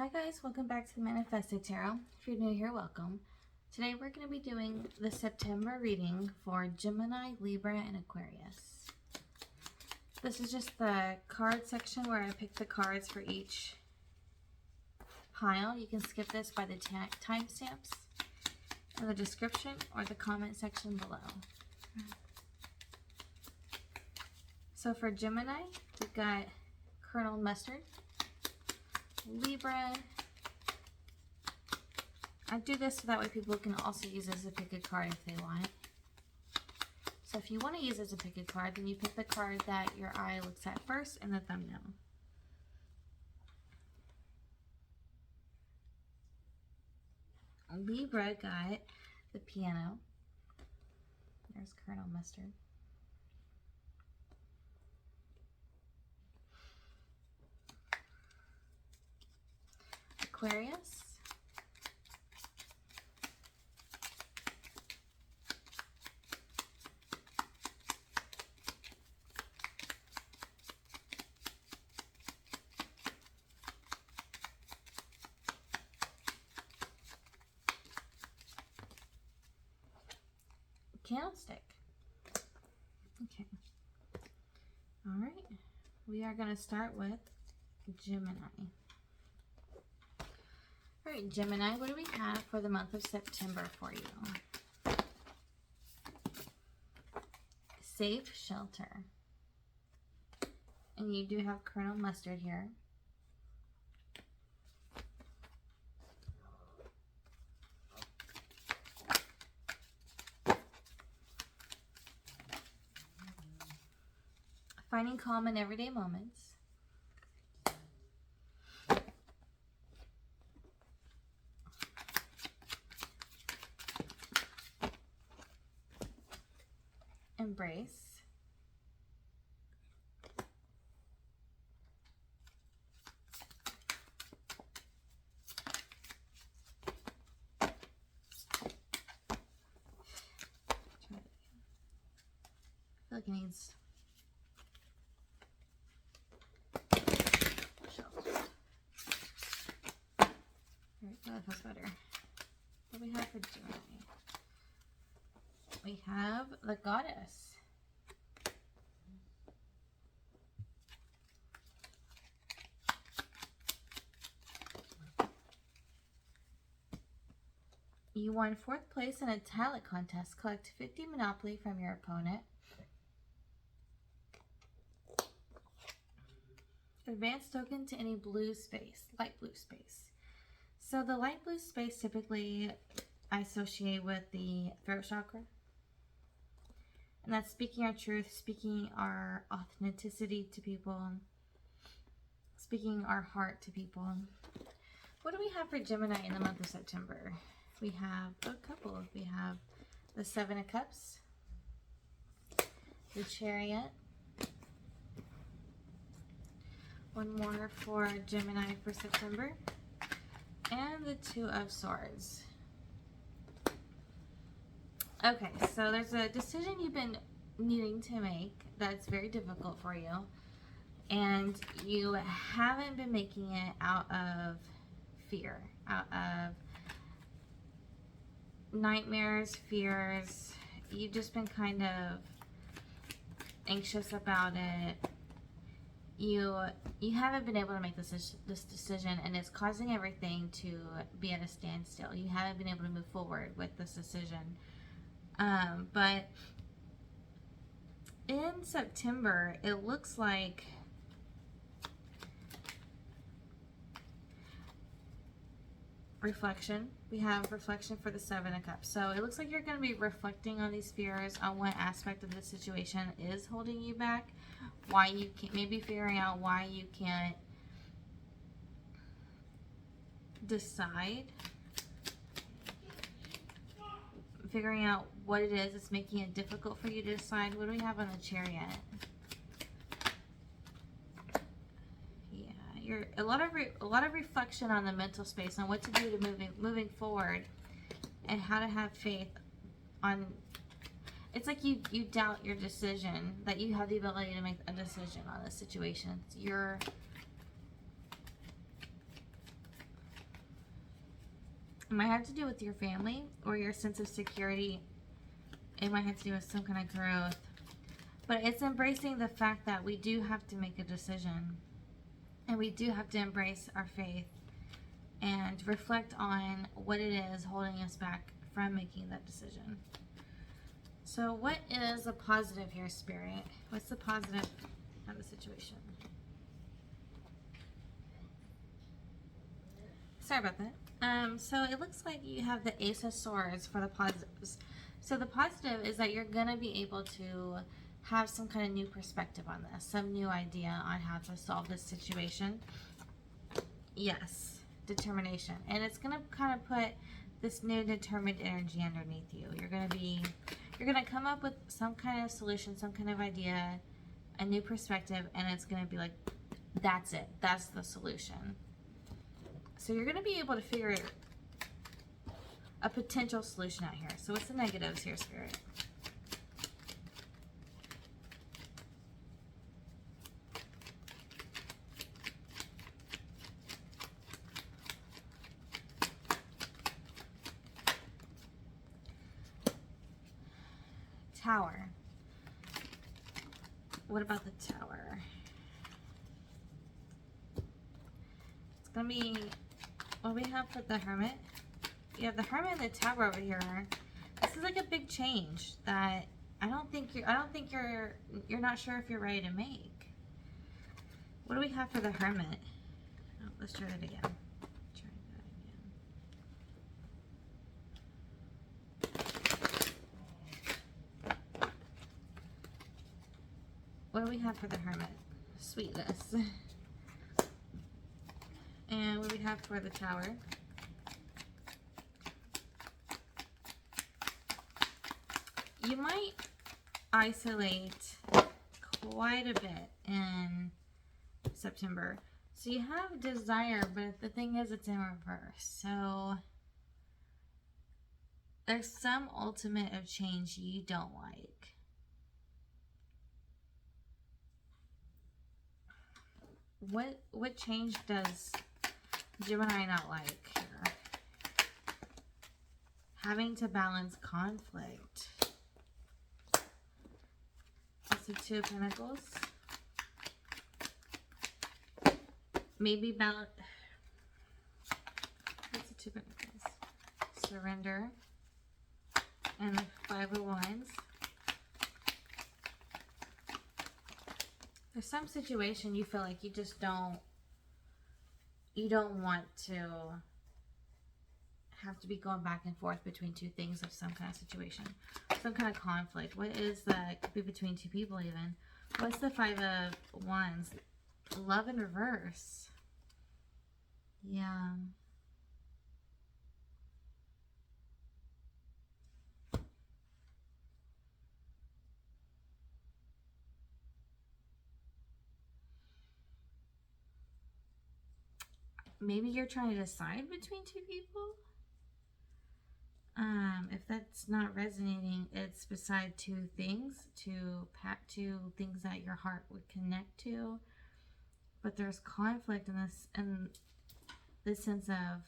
Hi guys, welcome back to the Manifested Tarot. If you're new here, welcome. Today we're going to be doing the September reading for Gemini, Libra, and Aquarius. This is just the card section where I pick the cards for each pile. You can skip this by the timestamps in the description or the comment section below. So for Gemini, we've got Colonel Mustard. Libra, I do this so that way people can also use this as a pick a card if they want. So if you want to use it as a pick a card, then you pick the card that your eye looks at first in the thumbnail. Libra got the piano. There's Colonel Mustard. Aquarius. Candlestick. Okay. All right. We are going to start with Gemini. All right, Gemini, what do we have for the month of September for you? Safe shelter. And you do have Colonel Mustard here. Finding calm in everyday moments. Embrace. Try it again. I feel like it needs shelter. Alright, that feels better. What do we have for Gemini? We have the Goddess. You won 4th place in a talent contest. Collect 50 Monopoly from your opponent. Advance token to any blue space, light blue space. So the light blue space typically I associate with the throat chakra. And that's speaking our truth, speaking our authenticity to people, speaking our heart to people. What do we have for Gemini in the month of September? We have a couple. We have the 7 of Cups, the Chariot, one more for Gemini for September, and the 2 of Swords. Okay, so there's a decision you've been needing to make that's very difficult for you, and you haven't been making it out of fear, out of nightmares, fears. You've just been kind of anxious about it. You haven't been able to make this decision, and it's causing everything to be at a standstill. You haven't been able to move forward with this decision. But in September, it looks like reflection. We have reflection for the 7 of Cups. So it looks like you're going to be reflecting on these fears, on what aspect of the situation is holding you back, why you can't, maybe figuring out why you can't decide, figuring out what it is that's making it difficult for you to decide. What do we have on the Chariot? Yeah, you're a lot of reflection on the mental space on what to do to moving forward, and how to have faith on. It's like you doubt your decision, that you have the ability to make a decision on this situation. You're It might have to do with your family or your sense of security. It might have to do with some kind of growth. But it's embracing the fact that we do have to make a decision. And we do have to embrace our faith and reflect on what it is holding us back from making that decision. So what is a positive here, Spirit? What's the positive of the situation? Sorry about that. So it looks like you have the Ace of Swords for the positives. So the positive is that you're going to be able to have some kind of new perspective on this, some new idea on how to solve this situation. Yes, determination. And it's going to kind of put this new determined energy underneath you. You're going to come up with some kind of solution, some kind of idea, a new perspective, and it's going to be like, that's it. That's the solution. So you're going to be able to figure a potential solution out here. So what's the negatives here, Spirit? Tower. What about the Tower? It's going to be, what do we have for the Hermit? You have the Hermit and the Tower over here. This is like a big change that you're not sure if you're ready to make. What do we have for the Hermit? Oh, let's try that again. What do we have for the Hermit? Sweetness. And what do we have for the Tower? You might isolate quite a bit in September. So you have desire, but the thing is it's in reverse. So there's some ultimate of change you don't like. What change does Gemini not like here? Having to balance conflict. That's the Two of Pentacles. Maybe balance. What's the Two of Pentacles? Surrender. And the Five of Wands. There's some situation you feel like you just don't want to have to be going back and forth between two things of some kind of situation, some kind of conflict. What is that? Could be between two people even. What's the Five of Wands? Love in reverse. Yeah. Maybe you're trying to decide between two people. If that's not resonating, it's beside two things, two things that your heart would connect to. But there's conflict in this sense of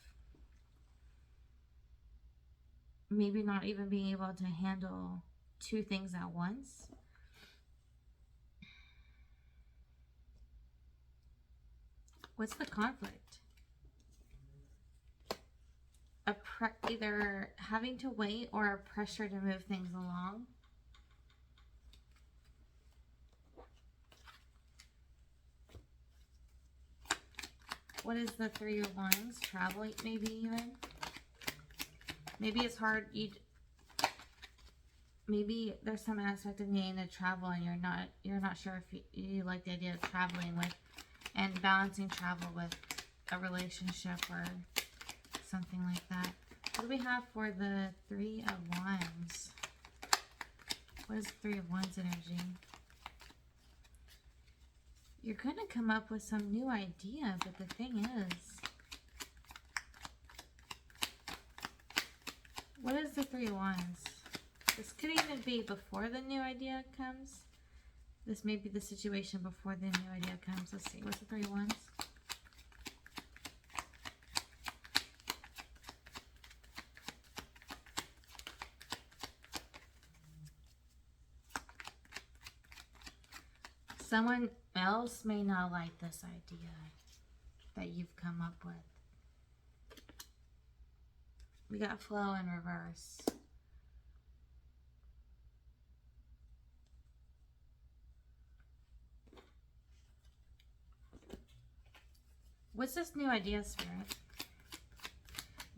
maybe not even being able to handle two things at once. What's the conflict? Either having to wait or a pressure to move things along. What is the Three of Wands? Travel, maybe even. Maybe it's hard. Maybe there's some aspect of needing to travel, and you're not sure if you like the idea of traveling with, and balancing travel with a relationship or something like that. What do we have for the Three of Wands? What is Three of Wands energy? You're going to come up with some new idea, but the thing is, what is the Three of Wands? This could even be before the new idea comes. This may be the situation before the new idea comes. Let's see. What's the Three of Wands? Someone else may not like this idea that you've come up with. We got flow in reverse. What's this new idea, Spirit?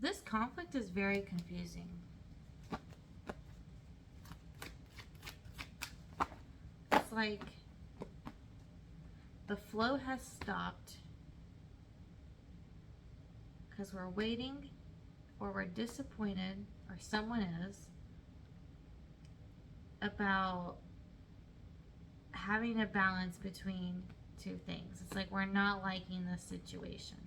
This conflict is very confusing. It's like the flow has stopped because we're waiting, or we're disappointed, or someone is, about having a balance between two things. It's like we're not liking the situation.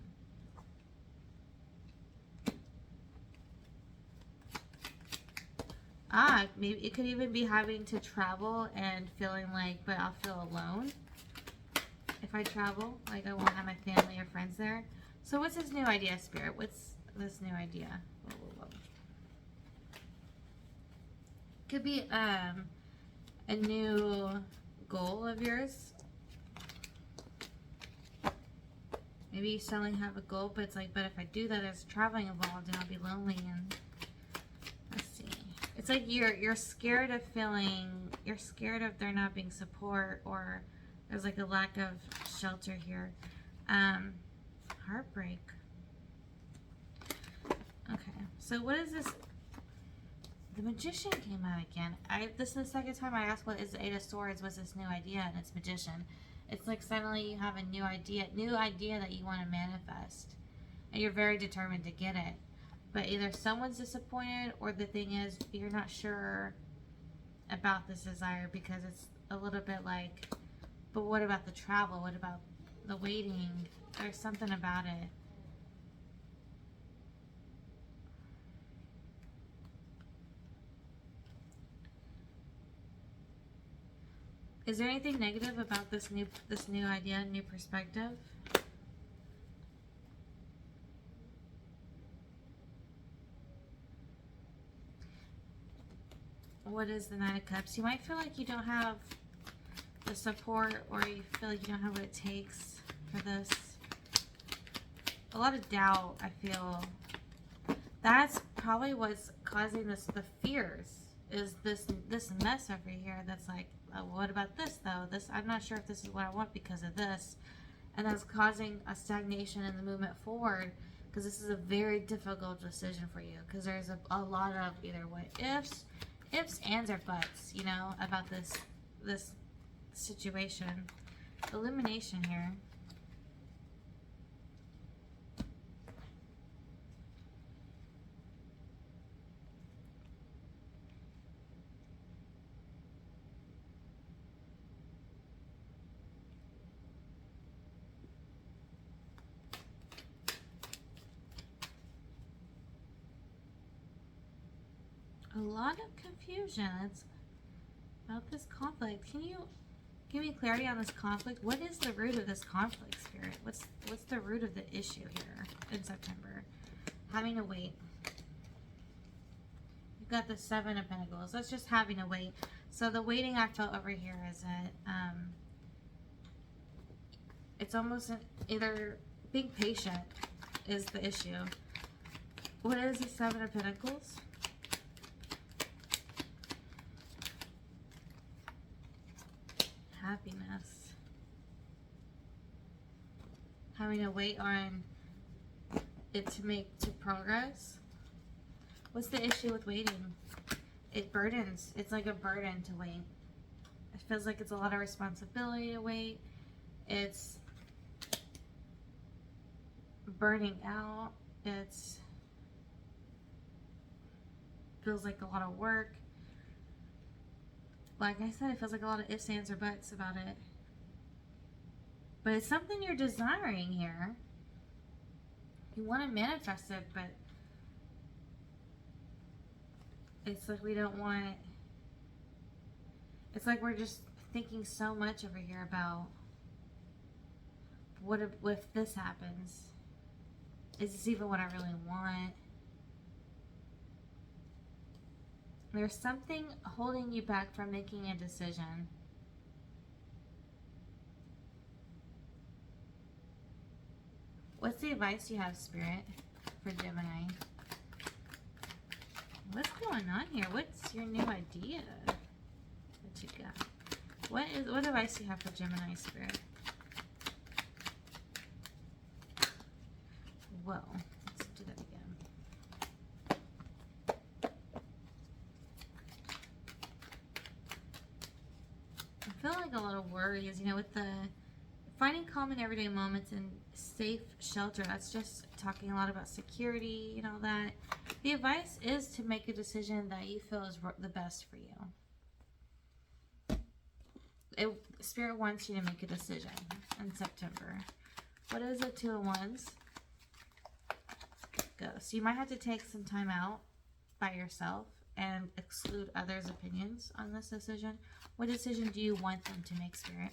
Maybe it could even be having to travel and feeling like, but I'll feel alone if I travel. Like I won't have my family or friends there. So what's this new idea, Spirit? What's this new idea? Whoa, whoa, whoa. Could be a new goal of yours. Maybe you suddenly have a goal, but it's like, but if I do that, there's traveling involved and I'll be lonely. And let's see. It's like you're scared of you're scared of there not being support, or there's like a lack of shelter here. Heartbreak. Okay, so what is this? The Magician came out again. This is the second time I asked what is the Eight of Swords, what's this new idea, and it's Magician. It's like suddenly you have a new idea that you want to manifest. And you're very determined to get it. But either someone's disappointed, or the thing is you're not sure about this desire because it's a little bit like, but what about the travel? What about the waiting? There's something about it. Is there anything negative about this new idea, new perspective? What is the Nine of Cups? You might feel like you don't have the support, or you feel like you don't have what it takes for this. A lot of doubt, I feel. That's probably what's causing the fears, is this mess over here that's like, oh, what about this though? I'm not sure if this is what I want because of this. And that's causing a stagnation in the movement forward, because this is a very difficult decision for you, because there's a lot of either what ifs, ands, or buts, you know, about this situation. Illumination here. A lot of confusion. It's about this conflict. Can you give me clarity on this conflict? What is the root of this conflict, Spirit? What's the root of the issue here in September? Having to wait. You've got the Seven of Pentacles. That's just having to wait. So the waiting I felt over here is that it's almost either being patient is the issue. What is the Seven of Pentacles? Happiness. Having to wait on it to progress. What's the issue with waiting? It burdens. It's like a burden to wait. It feels like it's a lot of responsibility to wait. It's burning out. It's feels like a lot of work. Like I said, it feels like a lot of ifs, ands, or buts about it. But it's something you're desiring here. You want to manifest it, but it's like we don't want... It's like we're just thinking so much over here about what if this happens? Is this even what I really want? There's something holding you back from making a decision. What's the advice you have, Spirit, for Gemini? What's going on here? What's your new idea that you got? What advice do you have for Gemini, Spirit? Whoa. Let's do that again. I feel like a lot of worries, you know, with the finding calm in everyday moments and safe shelter. That's just talking a lot about security and all that. The advice is to make a decision that you feel is the best for you. Spirit wants you to make a decision in September. What is it? 2 of Wands. Go. So you might have to take some time out by yourself and exclude others' opinions on this decision. What decision do you want them to make, Spirit?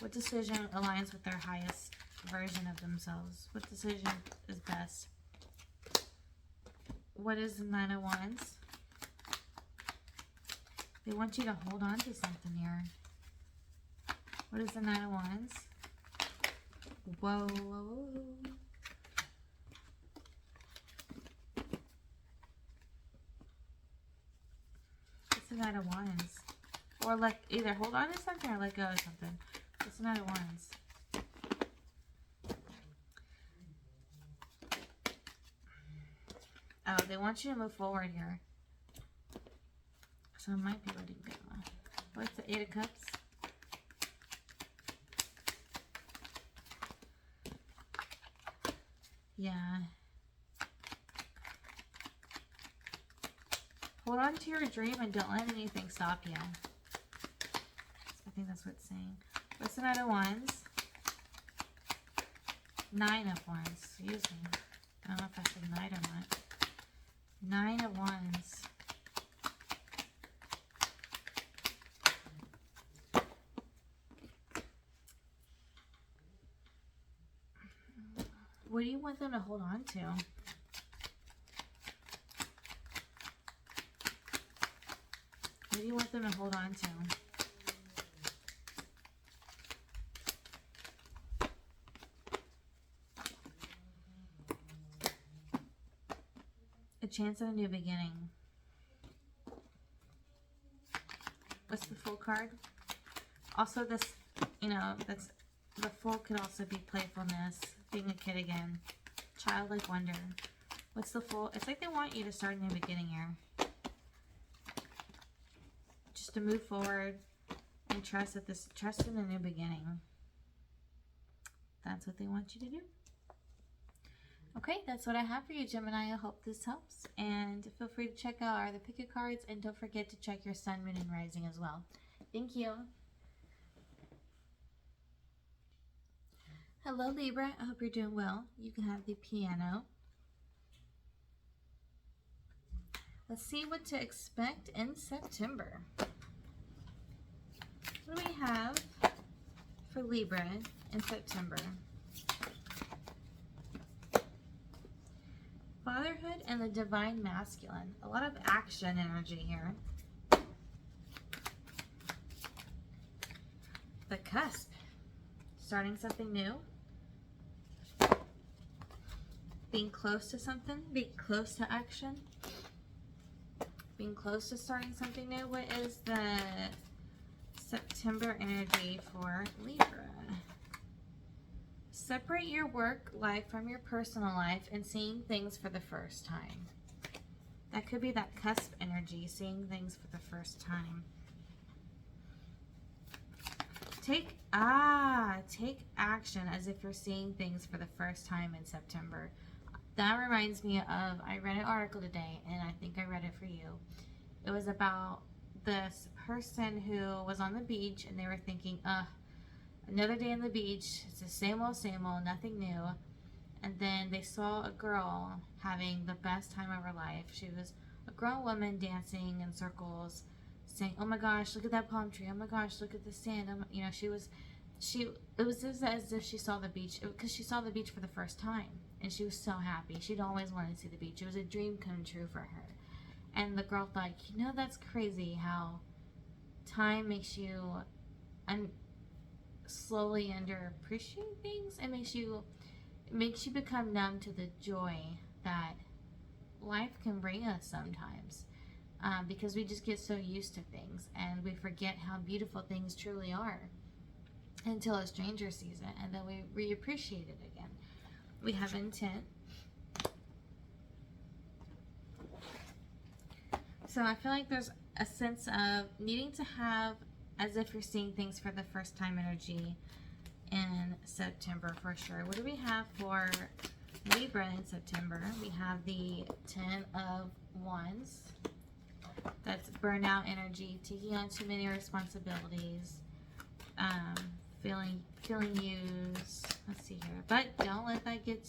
What decision aligns with their highest version of themselves? What decision is best? What is the 9 of Wands? They want you to hold on to something here. What is the 9 of Wands? Whoa, whoa, whoa. What's the 9 of Wands? Or like either hold on to something or let go of something. What's the 9 of Wands? Oh, they want you to move forward here. So it might be letting go. What's the 8 of Cups? Yeah. Hold on to your dream and don't let anything stop you. I think that's what it's saying. What's the 9 of Wands? 9 of Wands. Excuse me. I don't know if I said 9 or not. 9 of Wands. What do you want them to hold on to? What do you want them to hold on to? A chance at a new beginning. What's the Fool card? Also this, you know, that's the Fool could also be playfulness, being a kid again, childlike wonder. What's the Fool? It's like they want you to start a new beginning here. Just to move forward and trust in a new beginning. That's what they want you to do. Okay, that's what I have for you, Gemini. I hope this helps. And feel free to check out our other pick your cards. And don't forget to check your sun, moon, and rising as well. Thank you. Hello, Libra. I hope you're doing well. You can have the piano. Let's see what to expect in September. What do we have for Libra in September? Fatherhood and the divine masculine. A lot of action energy here. The cusp. Starting something new. Being close to something. Being close to action. Being close to starting something new. What is the September energy for Libra? Separate your work life from your personal life and seeing things for the first time. That could be that cusp energy, seeing things for the first time. Take action as if you're seeing things for the first time in September. That reminds me of, I read an article today, and I think I read it for you. It was about this person who was on the beach, and they were thinking, another day on the beach, it's the same old, nothing new. And then they saw a girl having the best time of her life. She was a grown woman dancing in circles, saying, oh my gosh, look at that palm tree. Oh my gosh, look at the sand. You know, it was just as if she saw the beach, because she saw the beach for the first time. And she was so happy. She'd always wanted to see the beach. It was a dream come true for her. And the girl thought, you know, that's crazy how time makes you slowly underappreciate things. It makes you It makes you become numb to the joy that life can bring us sometimes, because we just get so used to things and we forget how beautiful things truly are until a stranger sees it, and then we reappreciate it again. We have intent. So I feel like there's a sense of needing to have as if you're seeing things for the first time energy in September for sure. What do we have for Libra in September? We have the 10 of Wands. That's burnout energy, taking on too many responsibilities, feeling used. Let's see here, but don't let that get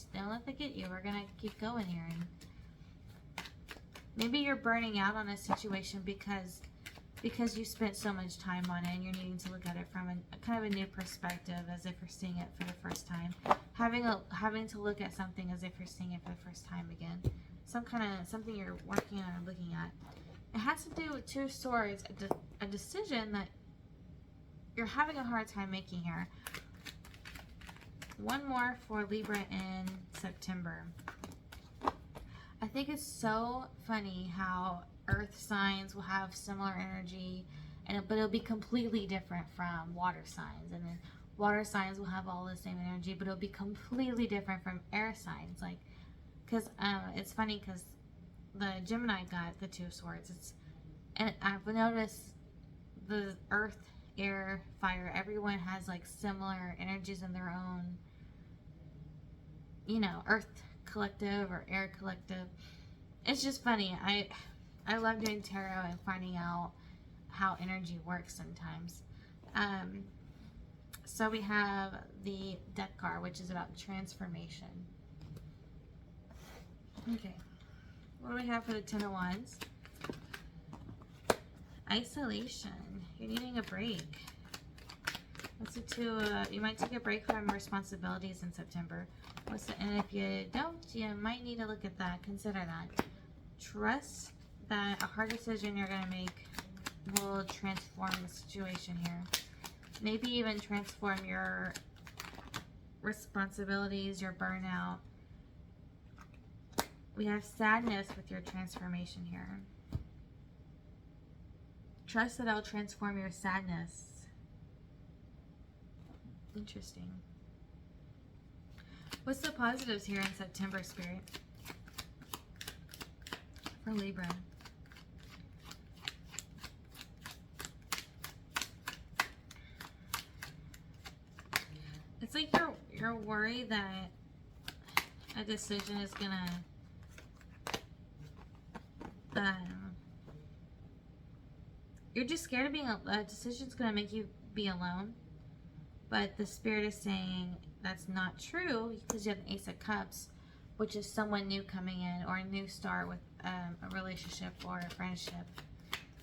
you. We're gonna keep going here. And maybe you're burning out on a situation because you spent so much time on it, and you're needing to look at it from a kind of a new perspective, as if you're seeing it for the first time. Having to look at something as if you're seeing it for the first time again. Something you're working on or looking at. It has to do with Two Swords, a decision that you're having a hard time making here. One more for Libra in September. I think it's so funny how earth signs will have similar energy, but it'll be completely different from water signs. And then water signs will have all the same energy, but it'll be completely different from air signs. Like, because it's funny because the Gemini got the Two Swords. And I've noticed the earth, air, fire, everyone has like similar energies in their own, earth collective or air collective. It's just funny. I love doing tarot and finding out how energy works sometimes. So we have the Death card, which is about transformation. Okay. What do we have for the 10 of Wands? Isolation. You're needing a break. You might take a break from responsibilities in September. And if you don't, you might need to look at that. Consider that. Trust that a hard decision you're going to make will transform the situation here. Maybe even transform your responsibilities, your burnout. We have sadness with your transformation here. Trust that I'll transform your sadness. Interesting. What's the positives here in September, Spirit? For Libra. It's like you're worried that a decision is gonna you're just scared of being a decision's gonna make you be alone, but the Spirit is saying that's not true, because you have the Ace of Cups, which is someone new coming in, or a new start with a relationship or a friendship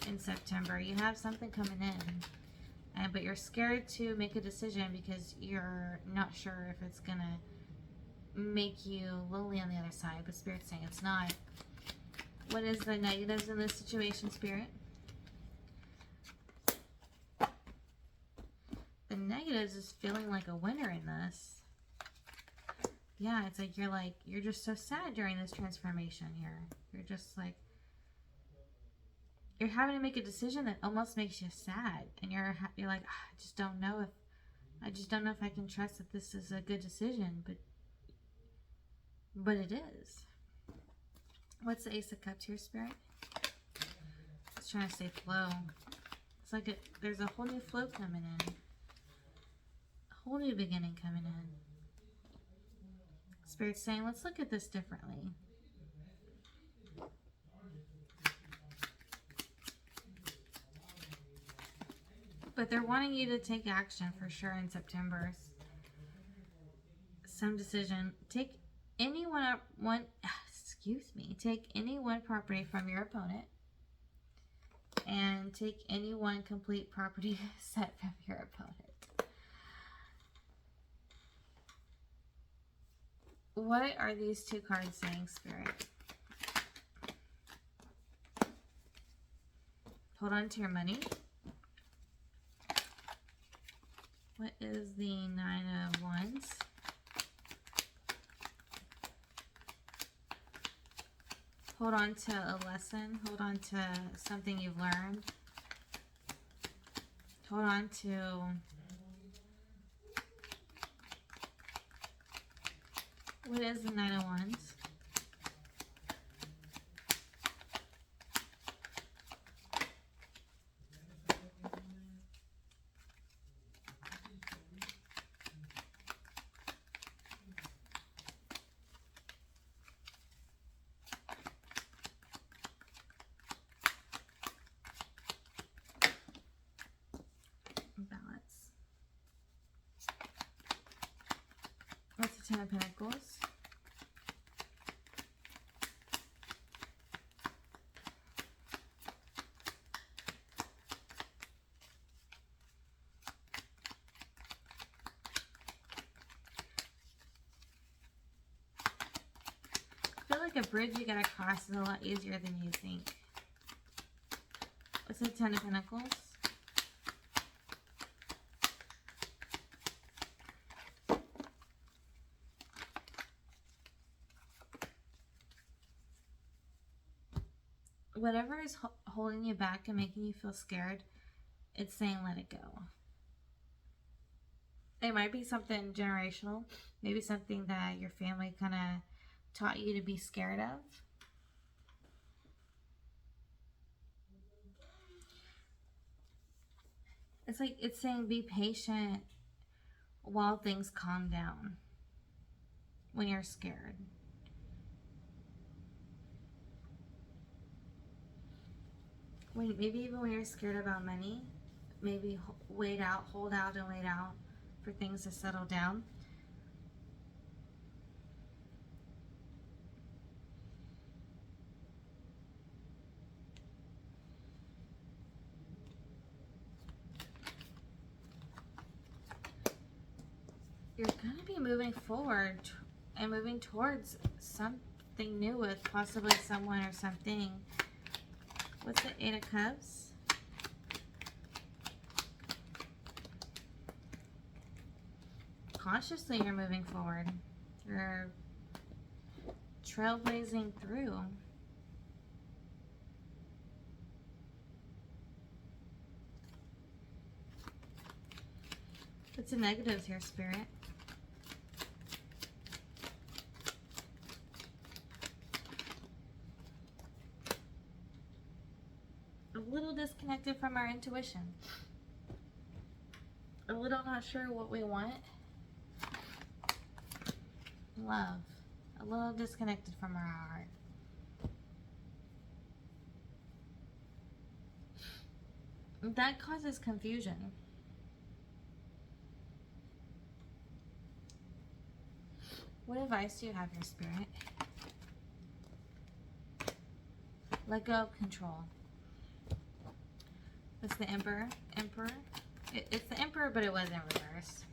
in September. You have something coming in, but you're scared to make a decision because you're not sure if it's gonna make you lonely on the other side. But Spirit's saying it's not. What is the negatives in this situation, Spirit? The negatives is feeling like a winner in this. Yeah, it's like you're just so sad during this transformation here. You're just like, you're having to make a decision that almost makes you sad, and you're like, I just don't know if I can trust that this is a good decision, but it is. What's the Ace of Cups here, Spirit? It's trying to say flow. It's like there's a whole new flow coming in. A whole new beginning coming in. Spirit's saying, let's look at this differently. But they're wanting you to take action for sure in September. Some decision. Take any take any one property from your opponent, and take any one complete property set from your opponent. What are these two cards saying, Spirit? Hold on to your money. What is the 9 of Wands? Hold on to a lesson. Hold on to something you've learned. Hold on to what is the Knight of Wands? Balance. What's the Ten of Pentacles? I feel like a bridge you gotta cross is a lot easier than you think. What's the Ten of Pentacles? Whatever is holding you back and making you feel scared, it's saying let it go. It might be something generational, maybe something that your family kind of taught you to be scared of. It's like it's saying be patient while things calm down when you're scared. Maybe even when you're scared about money, maybe wait out, hold out and wait out for things to settle down. You're going to be moving forward and moving towards something new with possibly someone or something. What's the Eight of Cups? Consciously you're moving forward. You're trailblazing through. What's the negatives here, Spirit? A little disconnected from our intuition. A little not sure what we want. Love. A little disconnected from our heart. That causes confusion. What advice do you have, your Spirit? Let go of control. What's the Emperor? Emperor? It's the Emperor, but it was in reverse.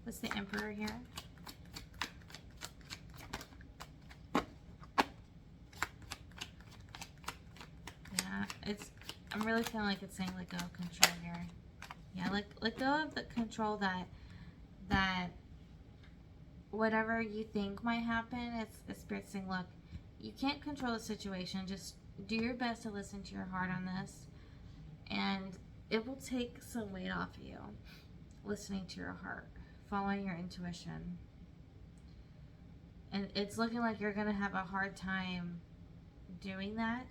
What's the Emperor here? Yeah, I'm really feeling like it's saying let go of control here. Yeah, let go of the control that whatever you think might happen, it's the Spirit saying, look, you can't control the situation. Just do your best to listen to your heart on this. And it will take some weight off of you, listening to your heart, following your intuition. And it's looking like you're going to have a hard time doing that.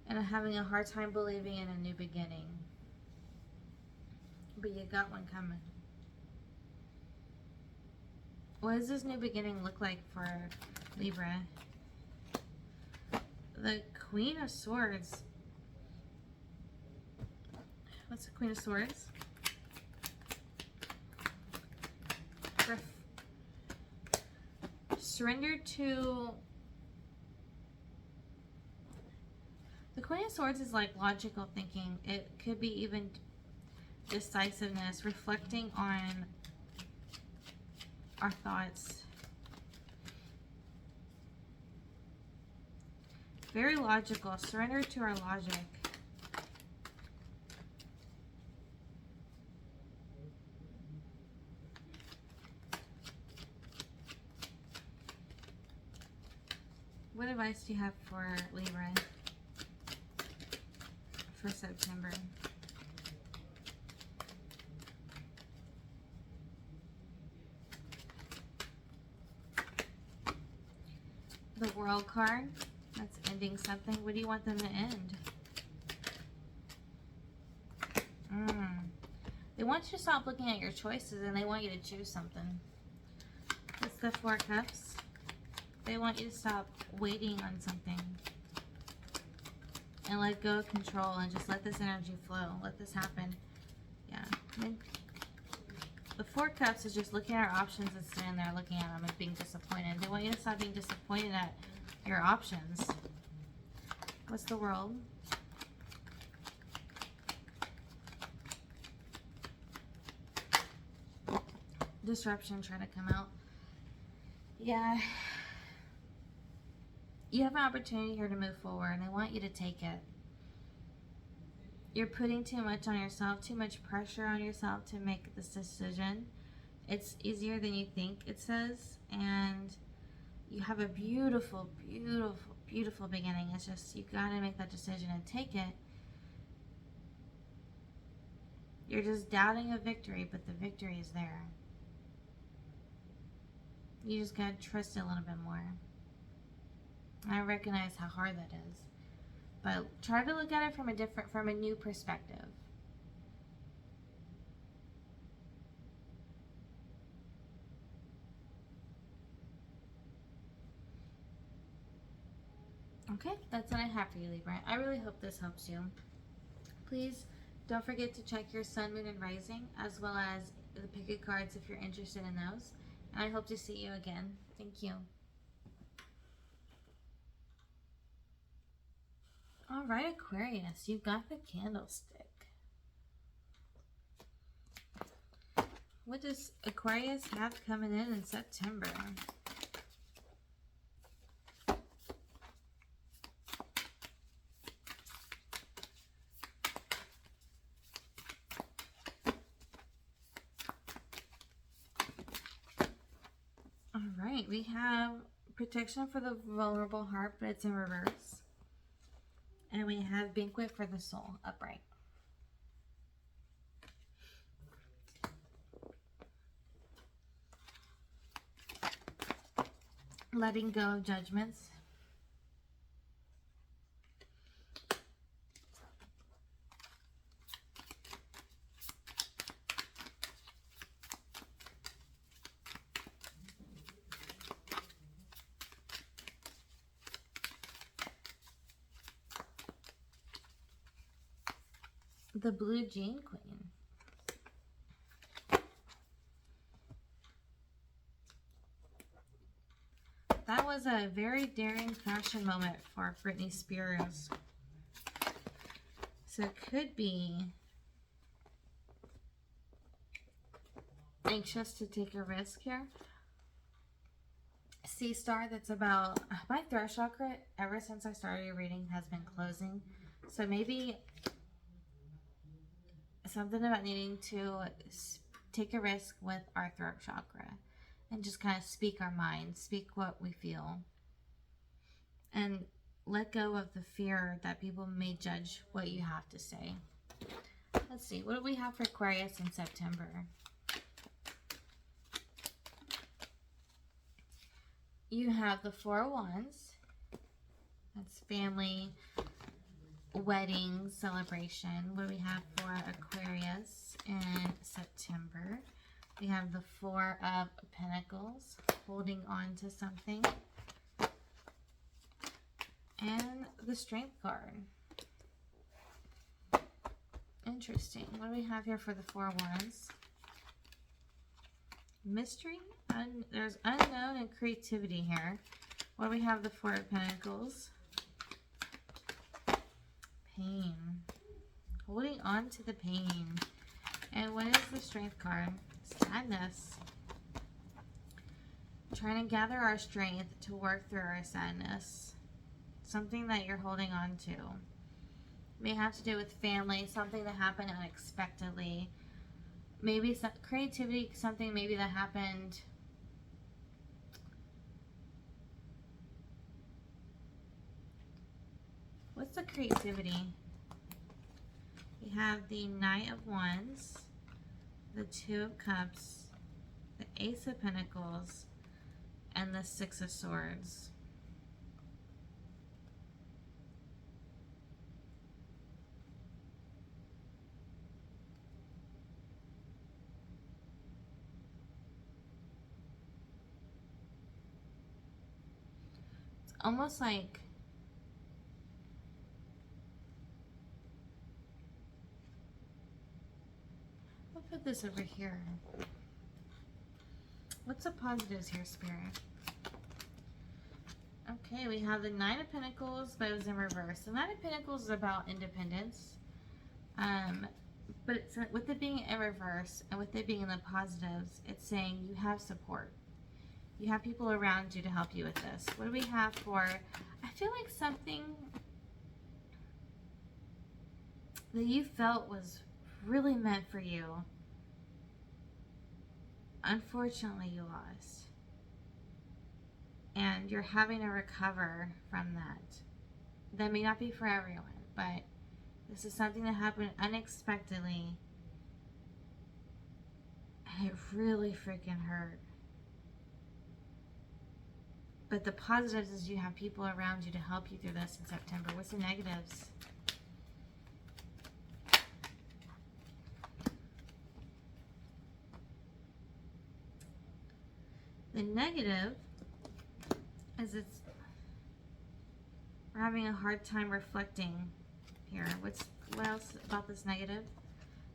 And having a hard time believing in a new beginning. But you got one coming. What does this new beginning look like for Libra? The Queen of Swords. What's the Queen of Swords? Surrender to... The Queen of Swords is like logical thinking. It could be even decisiveness, reflecting on our thoughts. Very logical. Surrender to our logic. advice do you have for Libra for September? The World card, that's ending something. What do you want them to end? They want you to stop looking at your choices and they want you to choose something. It's the Four Cups. They want you to stop waiting on something and let go of control and just let this energy flow. Let this happen. Yeah. I mean, the Four Cups is just looking at our options and standing there looking at them and being disappointed. They want you to stop being disappointed at your options. What's the World? Disruption trying to come out. Yeah. You have an opportunity here to move forward and they want you to take it. You're putting too much on yourself, too much pressure on yourself to make this decision. It's easier than you think, it says, and you have a beautiful, beautiful, beautiful beginning. It's just, you got to make that decision and take it. You're just doubting a victory, but the victory is there. You just got to trust it a little bit more. I recognize how hard that is. But try to look at it from a new perspective. Okay, that's what I have for you, Libra. I really hope this helps you. Please don't forget to check your sun, moon, and rising, as well as the picket cards if you're interested in those. And I hope to see you again. Thank you. All right, Aquarius, you got the candlestick. What does Aquarius have coming in September? All right, we have protection for the vulnerable heart, but it's in reverse. And we have banquet for the soul, upright. Letting go of judgments. The Blue Jean Queen. That was a very daring fashion moment for Britney Spears. So it could be anxious to take a risk here. Sea Star, that's about my throat chakra ever since I started reading has been closing. So maybe something about needing to take a risk with our throat chakra and just kind of speak our mind, speak what we feel, and let go of the fear that people may judge what you have to say. Let's see, what do we have for Aquarius in September? You have the Four of Wands. That's family, wedding, celebration. What do we have for Aquarius in September? We have the Four of Pentacles, holding on to something. And the Strength card. Interesting. What do we have here for the Four of Wands? Mystery. There's unknown and creativity here. What do we have the Four of Pentacles? Pain. Holding on to the pain. And what is the Strength card? Sadness. Trying to gather our strength to work through our sadness. Something that you're holding on to. May have to do with family, something that happened unexpectedly. Maybe some creativity, something maybe that happened what's the creativity? We have the Knight of Wands, the Two of Cups, the Ace of Pentacles, and the Six of Swords. It's almost like I'll put this over here. What's the positives here, Spirit? Okay, we have the Nine of Pentacles, but it was in reverse. The Nine of Pentacles is about independence. But it's, with it being in reverse and with it being in the positives, it's saying you have support. You have people around you to help you with this. What do we have for, I feel like something that you felt was really meant for you, unfortunately you lost. And you're having to recover from that. That may not be for everyone, but this is something that happened unexpectedly. And it really freaking hurt. But the positives is you have people around you to help you through this in September. What's the negatives? The negative is we're having a hard time reflecting here. What else about this negative?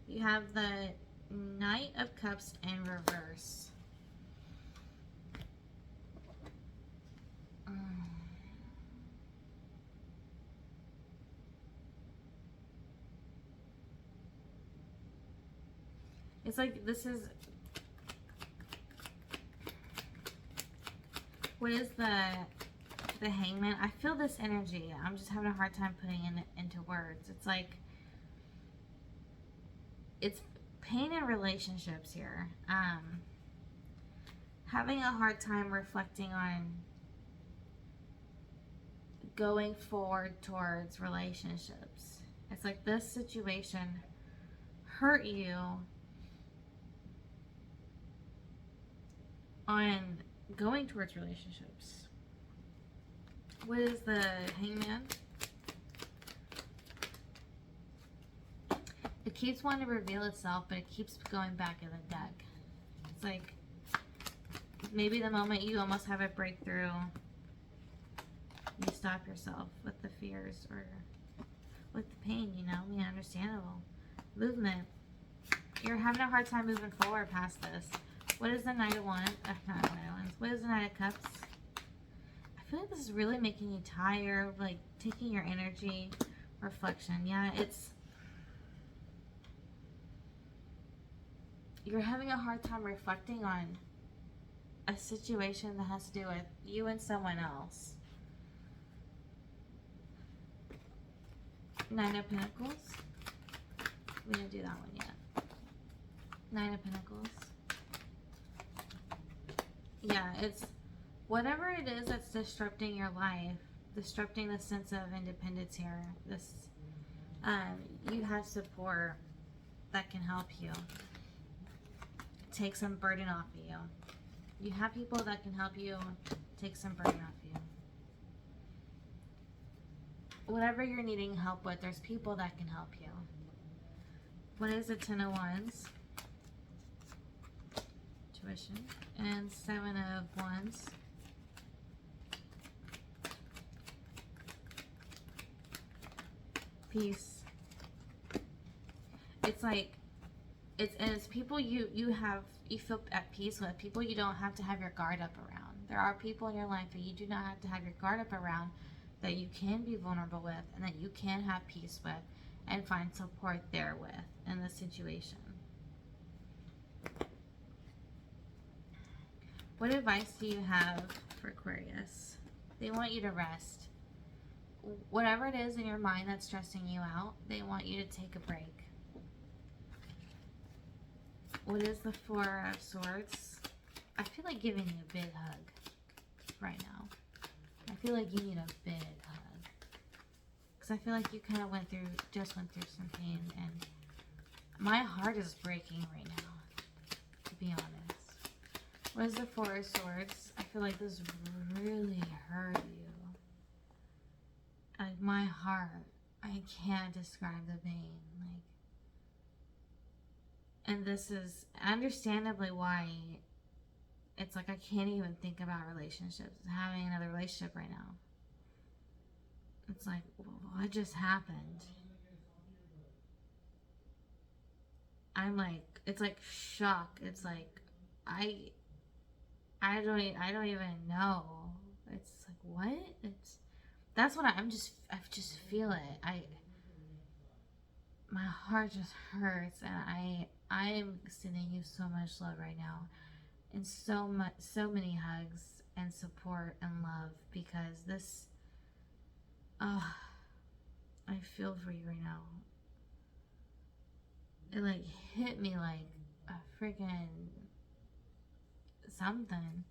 You have the Knight of Cups in reverse. It's like this is, what is the Hangman? I feel this energy. I'm just having a hard time putting it into words. It's like, it's pain in relationships here. Having a hard time reflecting on going forward towards relationships. It's like this situation hurt you on going towards relationships. What is the Hangman? It keeps wanting to reveal itself, but it keeps going back in the deck. It's like maybe the moment you almost have a breakthrough, you stop yourself with the fears or with the pain, you know? I mean, understandable. Movement. You're having a hard time moving forward past this. What is the Knight of Wands? Not Knight of Wands. What is the Knight of Cups? I feel like this is really making you tired, like taking your energy. Reflection. Yeah, you're having a hard time reflecting on a situation that has to do with you and someone else. Nine of Pentacles. We didn't do that one yet. Nine of Pentacles. Yeah, it's whatever it is that's disrupting your life, disrupting the sense of independence here. This, you have support that can help you take some burden off of you. You have people that can help you take some burden off you. Whatever you're needing help with, there's people that can help you. What is the Ten of Wands? Tuition. And Seven of Wands. Peace. It's like, it's people you feel at peace with, people you don't have to have your guard up around. There are people in your life that you do not have to have your guard up around, that you can be vulnerable with, and that you can have peace with, and find support there with in the situation. What advice do you have for Aquarius? They want you to rest. Whatever it is in your mind that's stressing you out, they want you to take a break. What is the Four of Swords? I feel like giving you a big hug right now. I feel like you need a big hug. because I feel like you kind of went through some pain, and my heart is breaking right now, to be honest. What is the Four of Swords? I feel like this really hurt you. Like, my heart, I can't describe the pain. Like, and this is understandably why it's like I can't even think about relationships, having another relationship right now. It's like, what just happened? I'm like, it's like shock. It's like, I don't even know. It's like, what? That's what I just feel it. My heart just hurts, and I'm sending you so much love right now, and so many hugs and support and love, because this, I feel for you right now. It like hit me like a freaking something.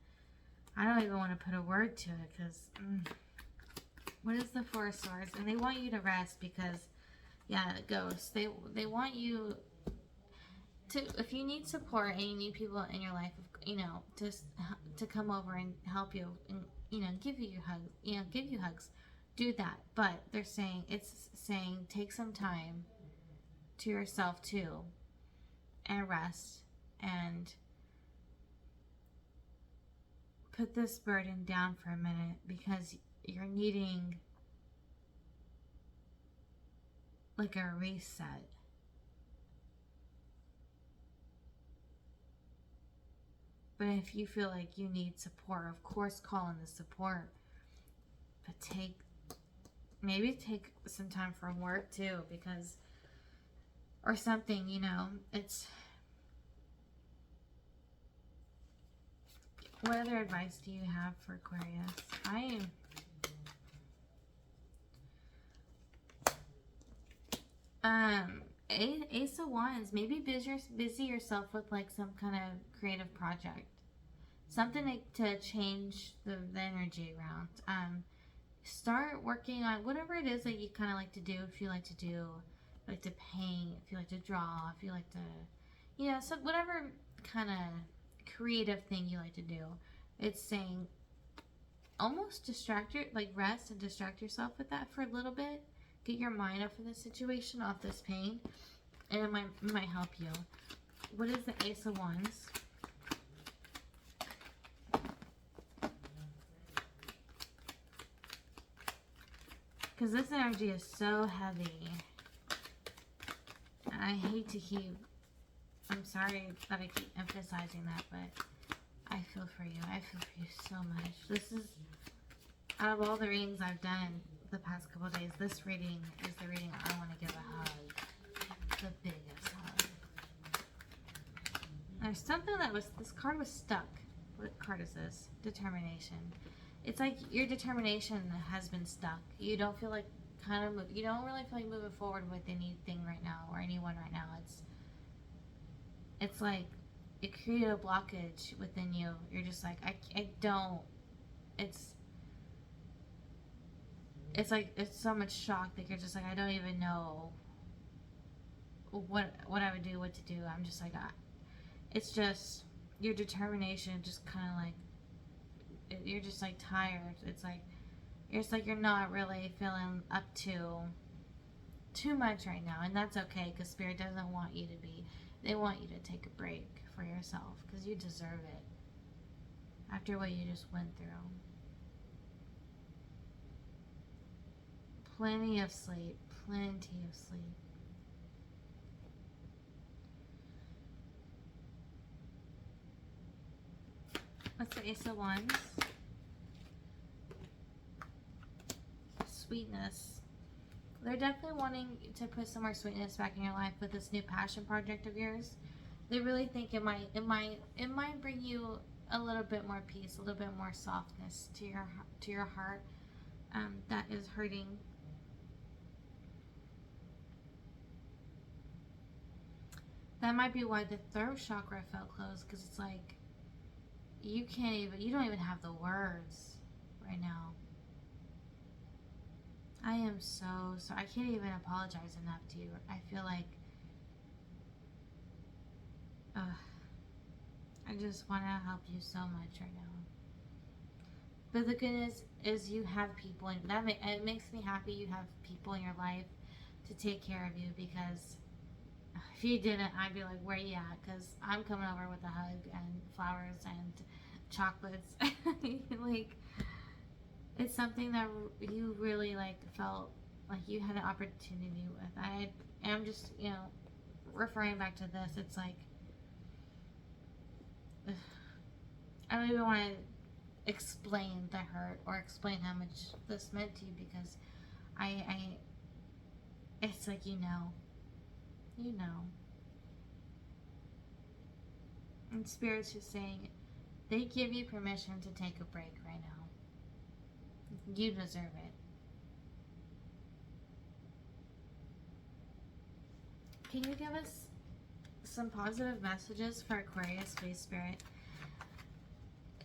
I don't even want to put a word to it, because what is the Four of Swords? And they want you to rest, because yeah, ghosts, they want you to, if you need support and you need people in your life, you know, to come over and help you, and you know, give you hugs, do that. But they're saying, take some time to yourself too, and rest, and put this burden down for a minute, because you're needing like a reset. But if you feel like you need support, of course call in the support, but maybe take some time from work too, because, or something, you know, what other advice do you have for Aquarius? Ace of Wands, maybe busy yourself with like some kind of creative project, something to change the energy around. Start working on whatever it is that you kind of like to do. If you like to paint, if you like to draw, if you like to, you know, so whatever kind of creative thing you like to do. It's saying almost rest and distract yourself with that for a little bit. Get your mind off of the situation, off this pain, and it might help you. What is the Ace of Wands? Because this energy is so heavy. And I hate to I'm sorry that I keep emphasizing that, but I feel for you. I feel for you so much. This is, out of all the readings I've done the past couple of days, this reading is the reading I want to give a hug. The biggest hug. There's something this card was stuck. What card is this? Determination. It's like your determination has been stuck. You don't feel like you don't really feel like moving forward with anything right now, or anyone right now. It's like it created a blockage within you. You're just like, I don't, it's like, it's so much shock that you're just like, I don't even know what I would do, what to do. I'm just like, it's just your determination, just kind of like, you're just like tired. It's like you're not really feeling up to too much right now, and that's okay, because Spirit doesn't want you to be. They want you to take a break for yourself, because you deserve it after what you just went through. Plenty of sleep. What's the Ace of Wands? Sweetness. They're definitely wanting to put some more sweetness back in your life with this new passion project of yours. They really think it might bring you a little bit more peace, a little bit more softness to your heart that is hurting. That might be why the throat chakra felt closed, because it's like you don't even have the words right now. I am so sorry. I can't even apologize enough to you. I feel like I just want to help you so much right now. But the good news is you have people, and it makes me happy you have people in your life to take care of you, because if you didn't, I'd be like, where you at? Because I'm coming over with a hug and flowers and chocolates. Like, it's something that you really like felt like you had an opportunity with. I am just, referring back to this. It's like, I don't even want to explain the hurt or explain how much this meant to you, because it's like, you know. And Spirit's just saying, they give you permission to take a break right now. You deserve it. Can you give us some positive messages for Aquarius, please, Spirit?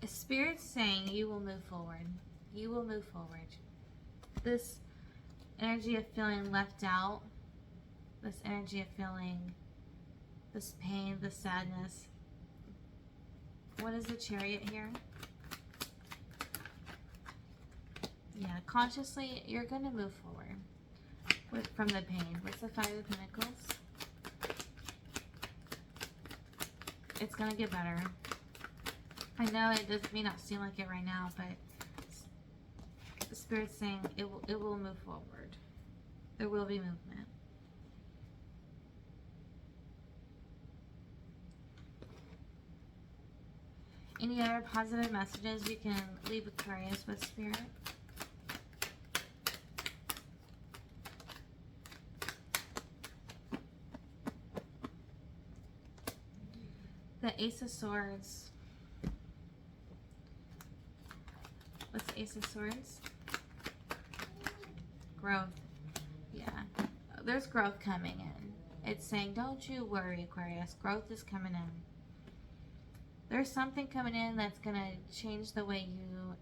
Spirit's saying you will move forward. You will move forward. This energy of feeling left out, this energy of feeling this pain, this sadness. What is the Chariot here? Yeah, consciously, you're going to move forward from the pain. What's the Five of Pentacles? It's going to get better. I know it may not seem like it right now, but the Spirit's saying it will move forward. There will be movement. Any other positive messages you can leave Aquarius with, Spirit? The Ace of Swords. What's the Ace of Swords? Growth. Yeah. There's growth coming in. It's saying, don't you worry, Aquarius. Growth is coming in. There's something coming in that's going to change the way you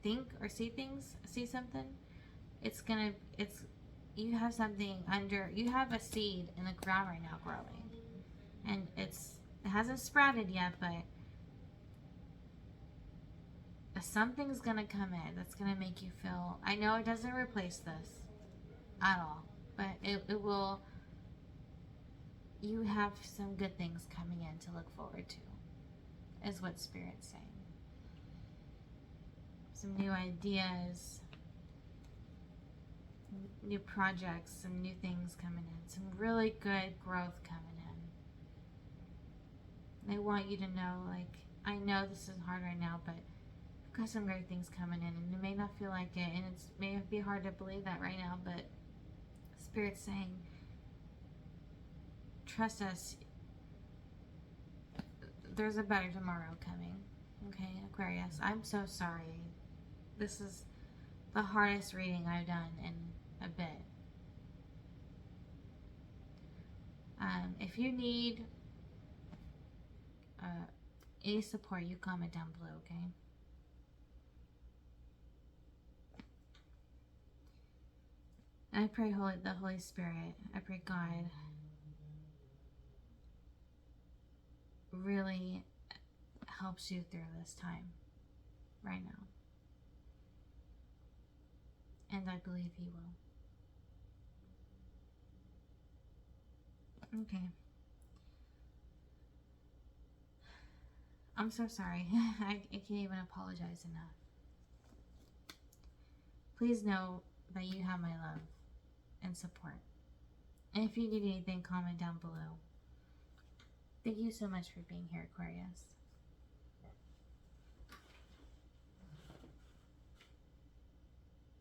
think or see things. See something? You have something you have a seed in the ground right now growing. And it hasn't sprouted yet, but something's going to come in that's going to make you feel, I know it doesn't replace this at all, but it will, you have some good things coming in to look forward to, is what Spirit's saying. Some new ideas, new projects, some new things coming in, some really good growth coming in. They want you to know, like, I know this is hard right now, but I've got some great things coming in, and it may not feel like it, and it may be hard to believe that right now, but Spirit's saying, trust us, there's a better tomorrow coming. Okay, Aquarius, I'm so sorry. This is the hardest reading I've done in a bit. If you need any support, you comment down below, okay? I pray the Holy Spirit, I pray God really helps you through this time right now. And I believe He will. Okay. I'm so sorry. I can't even apologize enough. Please know that you have my love and support. And if you need anything, comment down below. Thank you so much for being here, Aquarius.